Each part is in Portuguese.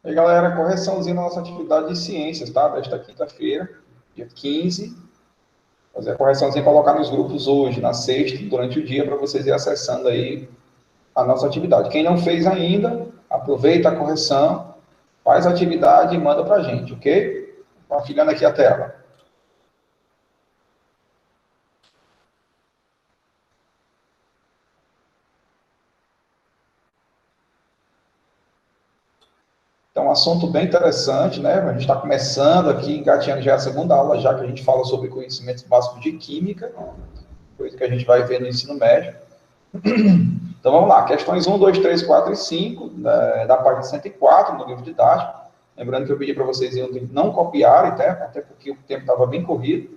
E aí, galera, correçãozinha na nossa atividade de ciências, tá? Desta quinta-feira, dia 15. Fazer a correçãozinha e colocar nos grupos hoje, na sexta, durante o dia, para vocês irem acessando aí a nossa atividade. Quem não fez ainda, aproveita a correção, faz a atividade e manda para a gente, ok? Compartilhando aqui a tela. Então, um assunto bem interessante, né? A gente está começando aqui, engatinhando já a segunda aula, já que a gente fala sobre conhecimentos básicos de química, coisa que a gente vai ver no ensino médio. Então vamos lá, questões 1, 2, 3, 4 e 5, da página 104 do livro didático. Lembrando que eu pedi para vocês não copiarem, até porque o tempo estava bem corrido.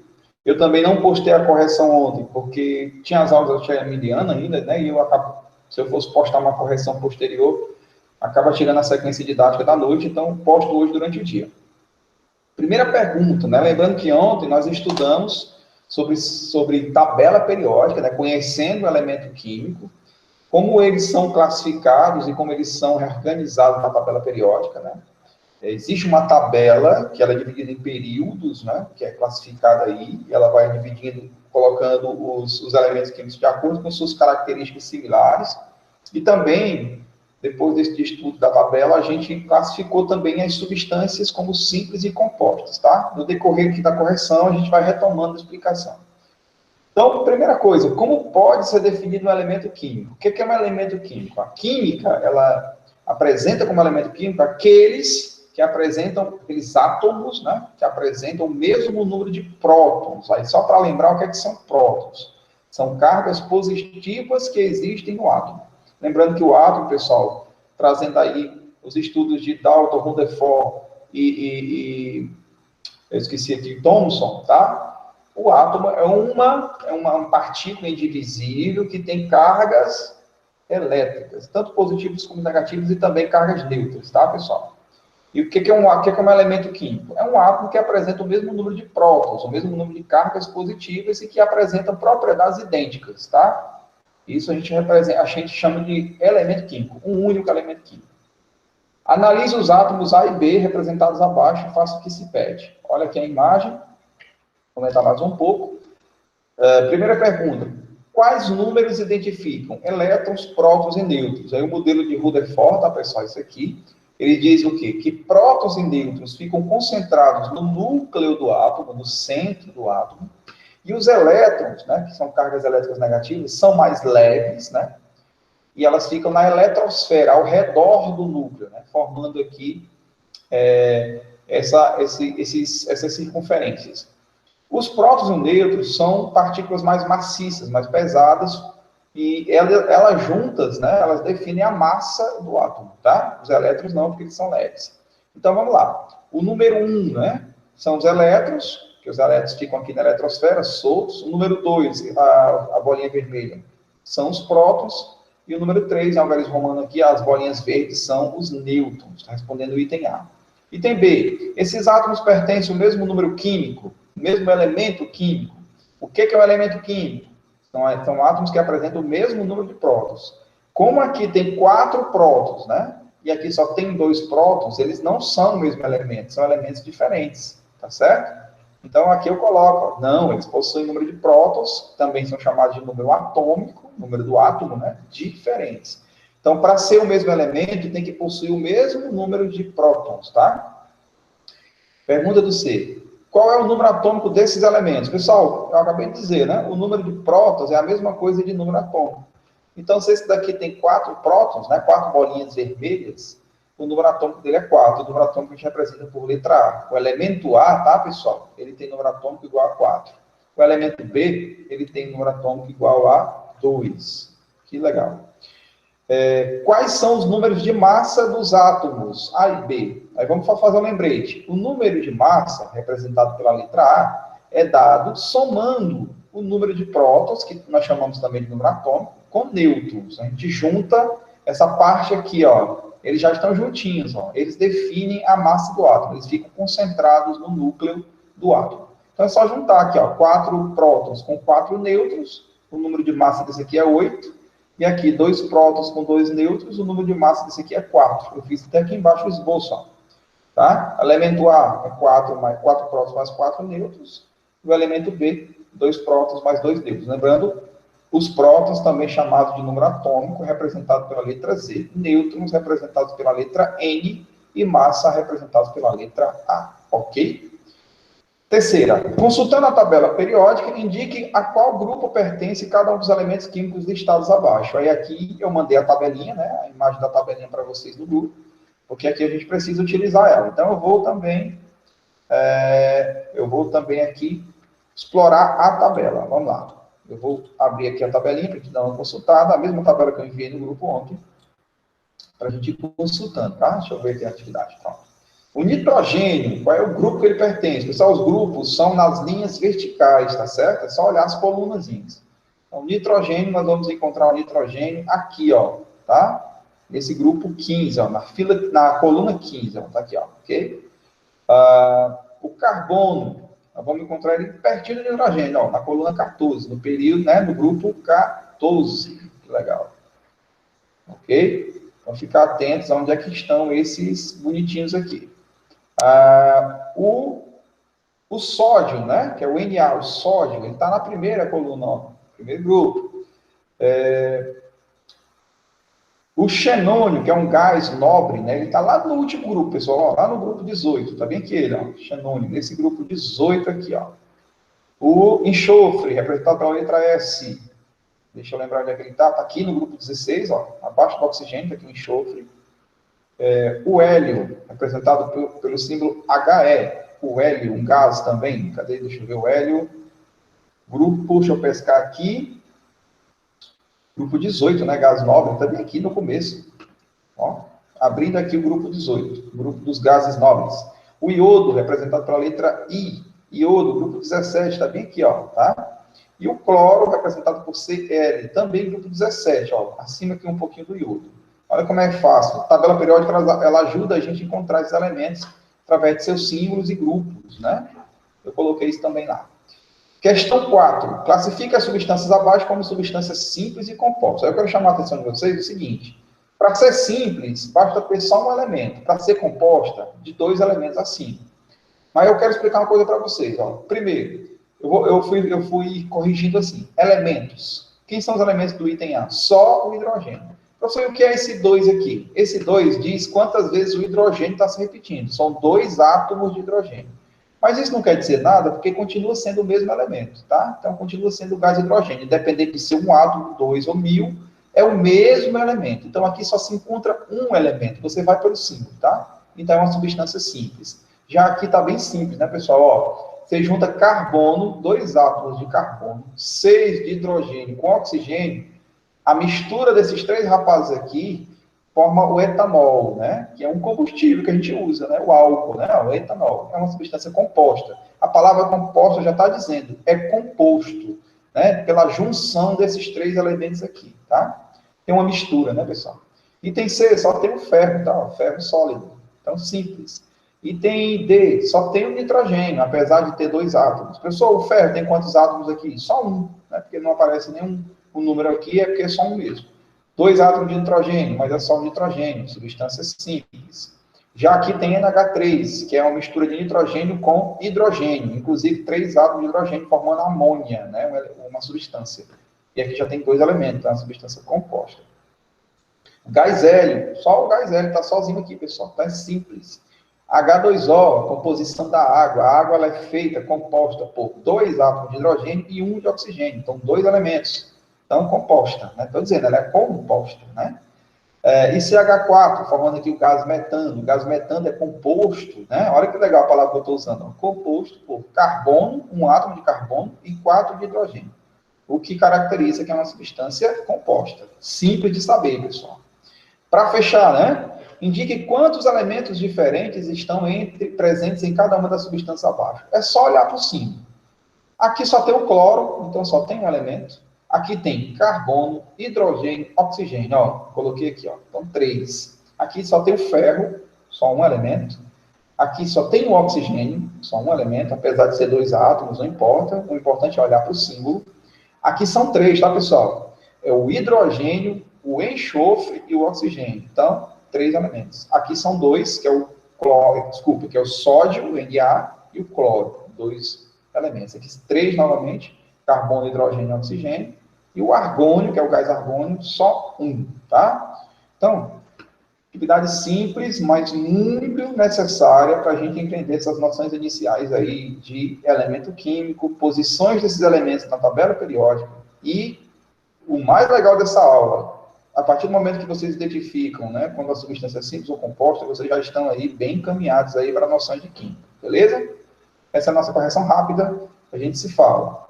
Eu também não postei a correção ontem, porque tinha as aulas da tia Emiliana ainda, né? E eu acabo, se eu fosse postar uma correção posterior, acaba tirando a sequência didática da noite, então posto hoje durante o dia. Primeira pergunta, né? Lembrando que ontem nós estudamos sobre tabela periódica, né? Conhecendo o elemento químico, como eles são classificados e como eles são reorganizados na tabela periódica, né? Existe uma tabela que ela é dividida em períodos, né? Que é classificada aí, e ela vai dividindo, colocando os elementos químicos de acordo com suas características similares. E também, depois desse estudo da tabela, a gente classificou também as substâncias como simples e compostas, tá? No decorrer aqui da correção, a gente vai retomando a explicação. Então, primeira coisa, como pode ser definido um elemento químico? O que é um elemento químico? A química, ela apresenta como elemento químico aqueles que apresentam, aqueles átomos, né, que apresentam o mesmo número de prótons. Aí, só para lembrar o que são prótons. São cargas positivas que existem no átomo. Lembrando que o átomo, pessoal, trazendo aí os estudos de Dalton, Rutherford eu esqueci aqui, Thomson, tá? O átomo é uma partícula indivisível que tem cargas elétricas, tanto positivas como negativas, e também cargas neutras, tá, pessoal? E o que é um elemento químico? É um átomo que apresenta o mesmo número de prótons, o mesmo número de cargas positivas e que apresentam propriedades idênticas, tá? Isso a gente chama de elemento químico, um único elemento químico. Analise os átomos A e B representados abaixo e faça o que se pede. Olha aqui a imagem. Vou comentar mais um pouco. Primeira pergunta. Quais números identificam elétrons, prótons e nêutrons? Aí o modelo de Rutherford, tá, pessoal? Isso aqui. Ele diz o quê? Que prótons e nêutrons ficam concentrados no núcleo do átomo, no centro do átomo. E os elétrons, né, que são cargas elétricas negativas, são mais leves, né? E elas ficam na eletrosfera, ao redor do núcleo, né? Formando aqui essas circunferências. Os prótons e nêutrons são partículas mais maciças, mais pesadas, e elas juntas, né, elas definem a massa do átomo, tá? Os elétrons não, porque eles são leves. Então, vamos lá. O número 1, né, são os elétrons, que os elétrons ficam aqui na eletrosfera, soltos. O número 2, a bolinha vermelha, são os prótons. E o número 3, em algarismo romano aqui, as bolinhas verdes são os nêutrons, tá? Respondendo o item A. Item B, esses átomos pertencem ao mesmo número químico, mesmo elemento químico. O que é um elemento químico? São átomos que apresentam o mesmo número de prótons. Como aqui tem 4 prótons, né? E aqui só tem 2 prótons, eles não são o mesmo elemento, são elementos diferentes, tá certo? Então aqui eu coloco, não, eles possuem número de prótons, também são chamados de número atômico, número do átomo, né? Diferentes. Então, para ser o mesmo elemento, tem que possuir o mesmo número de prótons, tá? Pergunta do C. Qual é o número atômico desses elementos? Pessoal, eu acabei de dizer, né? O número de prótons é a mesma coisa de número atômico. Então, se esse daqui tem 4 prótons, né? 4 bolinhas vermelhas, o número atômico dele é 4. O número atômico a gente representa por letra A. O elemento A, tá, pessoal? Ele tem número atômico igual a 4. O elemento B, ele tem número atômico igual a 2. Que legal. Quais são os números de massa dos átomos A e B? Aí vamos fazer um lembrete. O número de massa, representado pela letra A, é dado somando o número de prótons, que nós chamamos também de número atômico, com nêutrons. A gente junta essa parte aqui, ó. Eles já estão juntinhos, ó. Eles definem a massa do átomo. Eles ficam concentrados no núcleo do átomo. Então é só juntar aqui, ó, 4 prótons com 4 nêutrons. O número de massa desse aqui é 8. E aqui, 2 prótons com 2 nêutrons, o número de massa desse aqui é 4. Eu fiz até aqui embaixo o esboço, ó. Tá? Elemento A é 4 prótons mais 4 nêutrons. E o elemento B, 2 prótons mais 2 nêutrons. Lembrando, os prótons, também chamados de número atômico, representado pela letra Z. Nêutrons, representados pela letra N. E massa, representados pela letra A. Ok? Terceira, consultando a tabela periódica, indique a qual grupo pertence cada um dos elementos químicos listados abaixo. Aí aqui eu mandei a tabelinha, né? A imagem da tabelinha para vocês no grupo, porque aqui a gente precisa utilizar ela. Então eu vou também aqui explorar a tabela. Vamos lá. Eu vou abrir aqui a tabelinha para a gente dar uma consultada, a mesma tabela que eu enviei no grupo ontem, para a gente ir consultando, tá? Deixa eu ver aqui a atividade. Pronto. O nitrogênio, qual é o grupo que ele pertence? Pessoal, os grupos são nas linhas verticais, tá certo? É só olhar as colunazinhas. Então, nitrogênio, nós vamos encontrar o nitrogênio aqui, ó, tá? Nesse grupo 15, ó, na coluna 15, ó, tá aqui, ó, ok? O carbono, nós vamos encontrar ele pertinho do nitrogênio, ó, na coluna 14, no período, né, no grupo 14. Que legal. Ok? Então, ficar atentos a onde é que estão esses bonitinhos aqui. O sódio, né, que é o Na, o sódio, ele está na primeira coluna, ó, primeiro grupo. O xenônio, que é um gás nobre, né, ele está lá no último grupo, pessoal, ó, lá no grupo 18, está bem aqui ele, ó, xenônio, nesse grupo 18 aqui, ó. O enxofre, representado pela letra S, deixa eu lembrar onde é que ele está aqui no grupo 16, ó, abaixo do oxigênio, está aqui o enxofre. O hélio, representado pelo símbolo He. O hélio, um gás também. Cadê? Deixa eu ver o hélio. Grupo, deixa eu pescar aqui. Grupo 18, né? Gás nobre, está bem aqui no começo. Ó, abrindo aqui o grupo 18, grupo dos gases nobres. O iodo, representado pela letra I. Iodo, grupo 17, está bem aqui, ó, tá? E o cloro, representado por Cl, também grupo 17, ó, acima aqui um pouquinho do iodo. Olha como é fácil. A tabela periódica, ela ajuda a gente a encontrar esses elementos através de seus símbolos e grupos, né? Eu coloquei isso também lá. Questão 4. Classifique as substâncias abaixo como substâncias simples e compostas. Aí eu quero chamar a atenção de vocês o seguinte. Para ser simples, basta ter só um elemento. Para ser composta, de 2 elementos acima. Mas eu quero explicar uma coisa para vocês. Ó. Primeiro, eu fui corrigindo assim. Elementos. Quem são os elementos do item A? Só o hidrogênio. Professor, o que é esse 2 aqui? Esse 2 diz quantas vezes o hidrogênio está se repetindo. São 2 átomos de hidrogênio. Mas isso não quer dizer nada, porque continua sendo o mesmo elemento, tá? Então, continua sendo o gás hidrogênio. Independente de ser um átomo, 2 ou 1000, é o mesmo elemento. Então, aqui só se encontra um elemento. Você vai pelo símbolo, tá? Então, é uma substância simples. Já aqui está bem simples, né, pessoal? Ó, você junta carbono, 2 átomos de carbono, 6 de hidrogênio com oxigênio. A mistura desses 3 rapazes aqui forma o etanol, né? Que é um combustível que a gente usa, né? O álcool, né? O etanol é uma substância composta. A palavra composta já está dizendo, é composto, né? Pela junção desses 3 elementos aqui, tá? Tem uma mistura, né, pessoal? Item C, só tem o ferro, tá? O ferro sólido. Então, simples. Item D, só tem o nitrogênio, apesar de ter 2 átomos. Pessoal, o ferro tem quantos átomos aqui? Só um, né? Porque não aparece nenhum número aqui, é porque é só um mesmo. 2 átomos de nitrogênio, mas é só um nitrogênio, substância simples. Já aqui tem NH3, que é uma mistura de nitrogênio com hidrogênio, inclusive 3 átomos de hidrogênio formando amônia, né, uma substância. E aqui já tem 2 elementos, é uma substância composta. O gás hélio, só o gás hélio está sozinho aqui, pessoal, tá simples. H2O, composição da água. A água ela é feita, composta por 2 átomos de hidrogênio e 1 de oxigênio, então 2 elementos. Então, composta, né? Estou dizendo, ela é composta, né? E CH4, formando aqui o gás metano. O gás metano é composto, né? Olha que legal a palavra que eu estou usando. Ó. Composto por carbono, 1 átomo de carbono e 4 de hidrogênio. O que caracteriza que é uma substância composta. Simples de saber, pessoal. Para fechar, né? Indique quantos elementos diferentes estão presentes em cada uma das substâncias abaixo. É só olhar para o símbolo. Aqui só tem o cloro, então só tem um elemento. Aqui tem carbono, hidrogênio, oxigênio. Ó, coloquei aqui, ó. Então, 3. Aqui só tem o ferro, só um elemento. Aqui só tem o oxigênio, só um elemento, apesar de ser 2 átomos, não importa. O importante é olhar para o símbolo. Aqui são 3, tá, pessoal? É o hidrogênio, o enxofre e o oxigênio. Então, 3 elementos. Aqui são 2, que é o cloro, desculpa, que é o sódio, o Na, e o cloro, 2 elementos. Aqui 3 novamente, carbono, hidrogênio e oxigênio, e o argônio, que é o gás argônio, só 1, tá? Então, atividade simples, mas muito necessária para a gente entender essas noções iniciais aí de elemento químico, posições desses elementos na tabela periódica. E o mais legal dessa aula, a partir do momento que vocês identificam, né, quando a substância é simples ou composta, vocês já estão aí bem encaminhados aí para noções de química, beleza? Essa é a nossa correção rápida, a gente se fala.